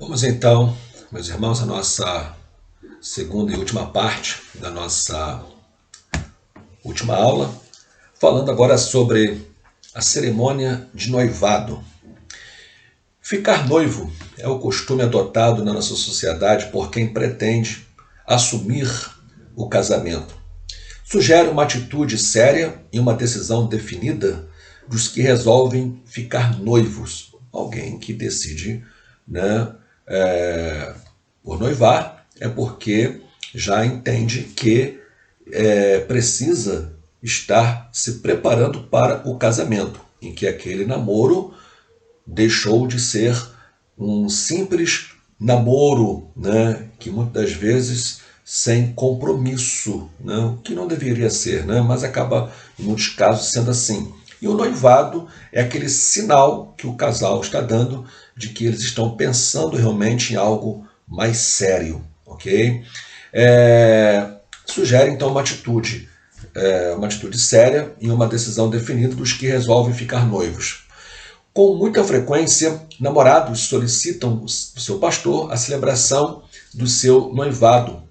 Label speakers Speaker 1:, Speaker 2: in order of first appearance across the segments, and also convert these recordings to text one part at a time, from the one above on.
Speaker 1: Vamos então, meus irmãos, à nossa segunda e última parte da nossa última aula, falando agora sobre a cerimônia de noivado. Ficar noivo é o costume adotado na nossa sociedade por quem pretende assumir o casamento. Sugere uma atitude séria e uma decisão definida dos que resolvem ficar noivos. Alguém que decide, né, por noivar é porque já entende que precisa estar se preparando para o casamento, em que aquele namoro deixou de ser um simples namoro, né, que muitas vezes sem compromisso, né, o que não deveria ser, né, mas acaba em muitos casos sendo assim. E o noivado é aquele sinal que o casal está dando de que eles estão pensando realmente em algo mais sério, ok? Sugere então uma atitude séria e uma decisão definida dos que resolvem ficar noivos. Com muita frequência, namorados solicitam do seu pastor a celebração do seu noivado.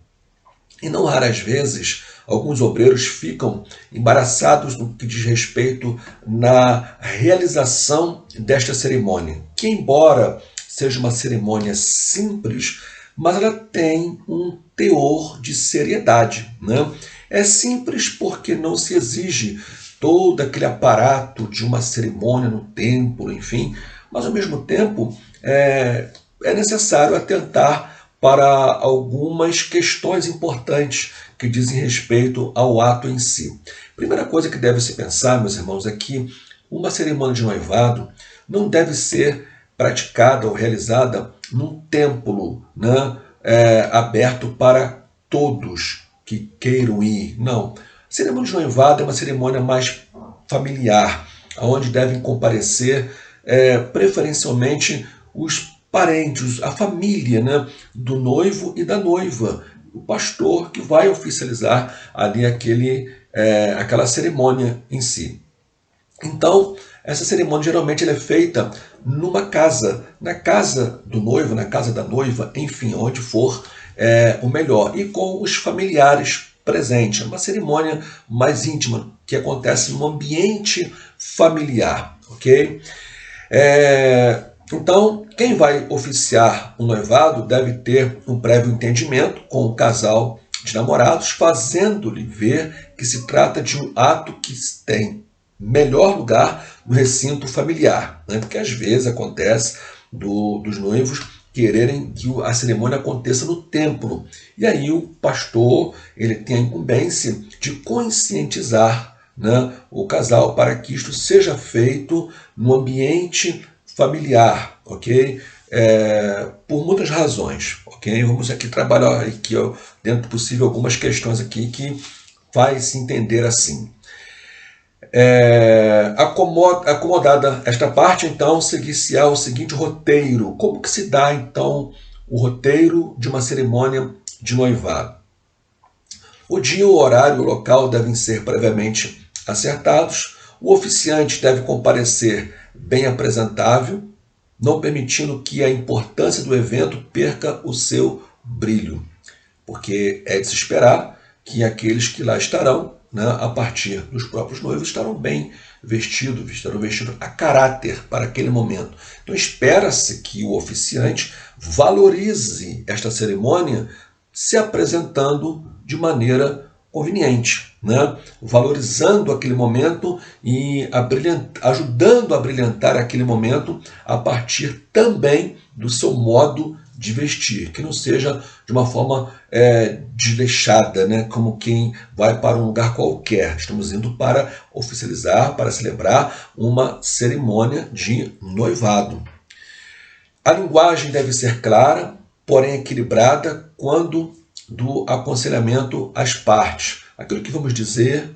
Speaker 1: E não raras vezes, alguns obreiros ficam embaraçados no que diz respeito na realização desta cerimônia, que embora seja uma cerimônia simples, mas ela tem um teor de seriedade, né? É simples porque não se exige todo aquele aparato de uma cerimônia no templo, enfim, mas ao mesmo tempo é necessário atentar para algumas questões importantes que dizem respeito ao ato em si. Primeira coisa que deve se pensar, meus irmãos, é que uma cerimônia de noivado não deve ser praticada ou realizada num templo, né, aberto para todos que queiram ir. Não. A cerimônia de noivado é uma cerimônia mais familiar, onde devem comparecer preferencialmente os parentes, a família, né, do noivo e da noiva, o pastor que vai oficializar ali aquela cerimônia em si. Então, essa cerimônia geralmente ela é feita numa casa, na casa do noivo, na casa da noiva, enfim, onde for o melhor, e com os familiares presentes. É uma cerimônia mais íntima, que acontece no ambiente familiar, ok? Então, quem vai oficiar o noivado deve ter um prévio entendimento com o casal de namorados, fazendo-lhe ver que se trata de um ato que tem melhor lugar no recinto familiar, né? Porque às vezes acontece dos noivos quererem que a cerimônia aconteça no templo. E aí o pastor ele tem a incumbência de conscientizar, né, o casal para que isto seja feito no ambiente familiar, ok? Por muitas razões, ok? Vamos aqui trabalhar aqui, ó, dentro do possível algumas questões aqui que faz se entender assim. Acomodada esta parte, então, seguir-se-á o seguinte roteiro. Como que se dá, então, o roteiro de uma cerimônia de noivado? O dia, o horário e o local devem ser previamente acertados. O oficiante deve comparecer bem apresentável, não permitindo que a importância do evento perca o seu brilho, porque é de se esperar que aqueles que lá estarão, né, a partir dos próprios noivos, estarão bem vestidos, estarão vestidos a caráter para aquele momento. Então espera-se que o oficiante valorize esta cerimônia se apresentando de maneira conveniente, né? Valorizando aquele momento e ajudando a brilhantar aquele momento a partir também do seu modo de vestir, que não seja de uma forma desleixada, né? Como quem vai para um lugar qualquer. Estamos indo para oficializar, para celebrar uma cerimônia de noivado. A linguagem deve ser clara, porém equilibrada quando do aconselhamento às partes. Aquilo que vamos dizer,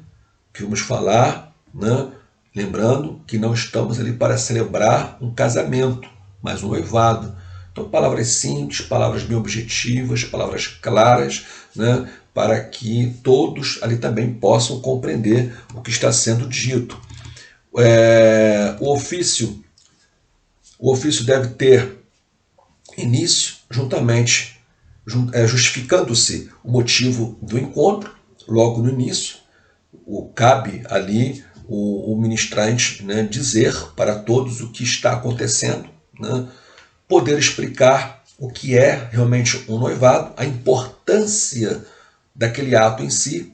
Speaker 1: que vamos falar, né? Lembrando que não estamos ali para celebrar um casamento, mas um noivado. Então, palavras simples, palavras bem objetivas, palavras claras, né? Para que todos ali também possam compreender o que está sendo dito. O ofício deve ter início, justificando-se o motivo do encontro, logo no início, cabe ali o ministrante, né, dizer para todos o que está acontecendo, né, poder explicar o que é realmente um noivado, a importância daquele ato em si,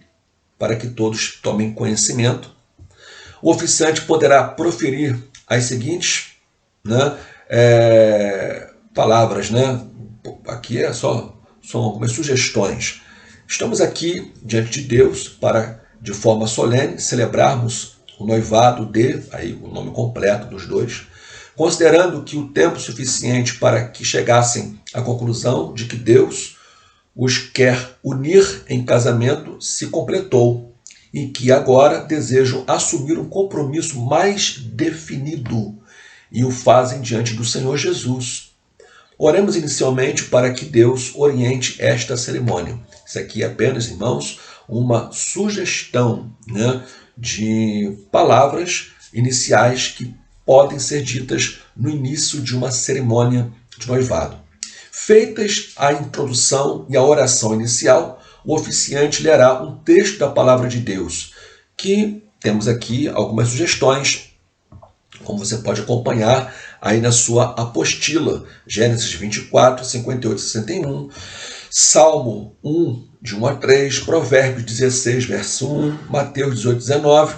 Speaker 1: para que todos tomem conhecimento. O oficiante poderá proferir as seguintes, né, palavras, né? Aqui são algumas sugestões. Estamos aqui diante de Deus para, de forma solene, celebrarmos o noivado aí o nome completo dos dois, considerando que o tempo suficiente para que chegassem à conclusão de que Deus os quer unir em casamento se completou e que agora desejam assumir um compromisso mais definido e o fazem diante do Senhor Jesus. Oremos inicialmente para que Deus oriente esta cerimônia. Isso aqui é apenas, irmãos, uma sugestão, né, de palavras iniciais que podem ser ditas no início de uma cerimônia de noivado. Feitas a introdução e a oração inicial, o oficiante lerá um texto da palavra de Deus, que temos aqui algumas sugestões, como você pode acompanhar aí na sua apostila, Gênesis 24, 58 e 61, Salmo 1, de 1 a 3, Provérbios 16, verso 1, Mateus 18, 19,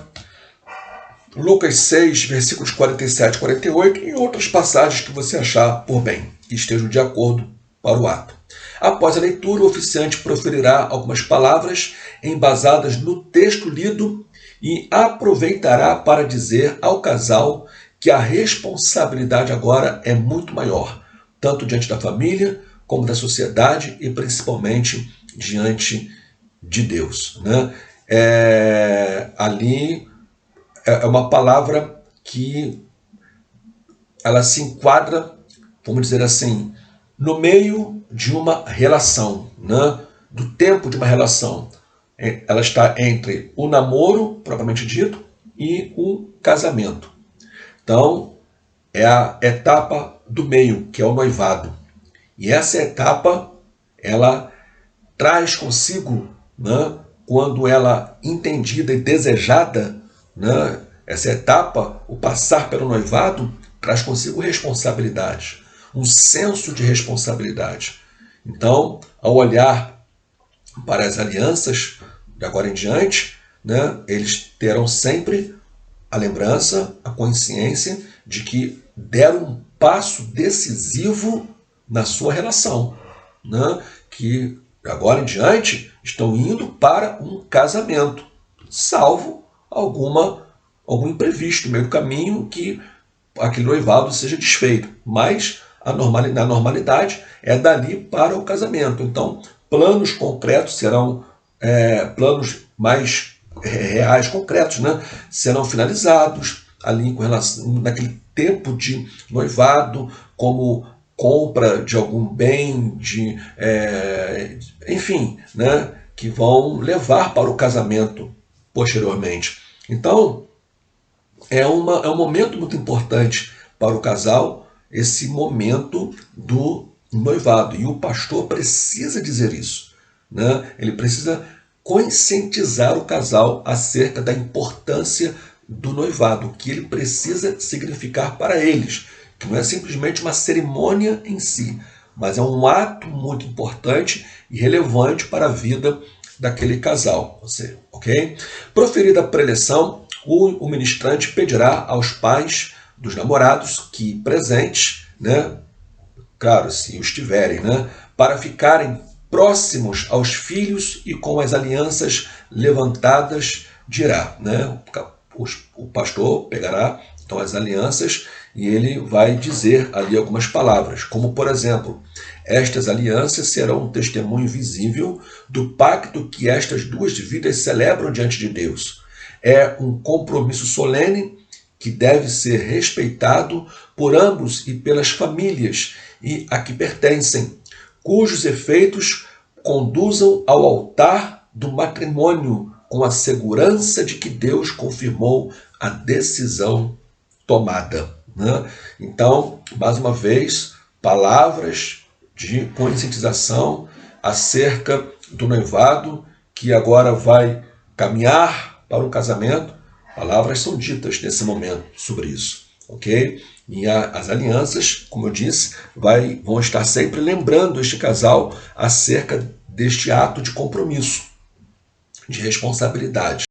Speaker 1: Lucas 6, versículos 47 e 48 e outras passagens que você achar por bem, que estejam de acordo para o ato. Após a leitura, o oficiante proferirá algumas palavras embasadas no texto lido e aproveitará para dizer ao casal que a responsabilidade agora é muito maior, tanto diante da família como da sociedade e principalmente diante de Deus, né? Ali é uma palavra que ela se enquadra, vamos dizer assim, no meio de uma relação, né? Do tempo de uma relação. Ela está entre o namoro, propriamente dito, e o casamento. Então, é a etapa do meio, que é o noivado. E essa etapa, ela traz consigo, né, quando ela entendida e desejada, né, essa etapa, o passar pelo noivado, traz consigo responsabilidade, um senso de responsabilidade. Então, ao olhar para as alianças, de agora em diante, né, eles terão sempre a lembrança, a consciência de que deram um passo decisivo na sua relação, né, que agora em diante estão indo para um casamento, salvo algum imprevisto no meio do caminho que aquele noivado seja desfeito. Mas na normalidade é dali para o casamento. Então, planos concretos serão planos mais reais, concretos, né? Serão finalizados ali com relação naquele tempo de noivado, como compra de algum bem, enfim, né? Que vão levar para o casamento posteriormente. Então, é um momento muito importante para o casal, esse momento do noivado. E o pastor precisa dizer isso, né? Ele precisa conscientizar o casal acerca da importância do noivado, o que ele precisa significar para eles, que não é simplesmente uma cerimônia em si, mas é um ato muito importante e relevante para a vida daquele casal. Ok? Proferida a preleção, o ministrante pedirá aos pais dos namorados que presentes, né, claro, se os tiverem, né, para ficarem próximos aos filhos e com as alianças levantadas, dirá, né, o pastor pegará então as alianças e ele vai dizer ali algumas palavras, como por exemplo, estas alianças serão um testemunho visível do pacto que estas duas vidas celebram diante de Deus. É um compromisso solene que deve ser respeitado por ambos e pelas famílias e a que pertencem, cujos efeitos conduzam ao altar do matrimônio com a segurança de que Deus confirmou a decisão tomada, né? Então, mais uma vez, palavras de conscientização acerca do noivado que agora vai caminhar para o casamento. Palavras são ditas nesse momento sobre isso, ok? E as alianças, como eu disse, vão estar sempre lembrando este casal acerca deste ato de compromisso, de responsabilidade.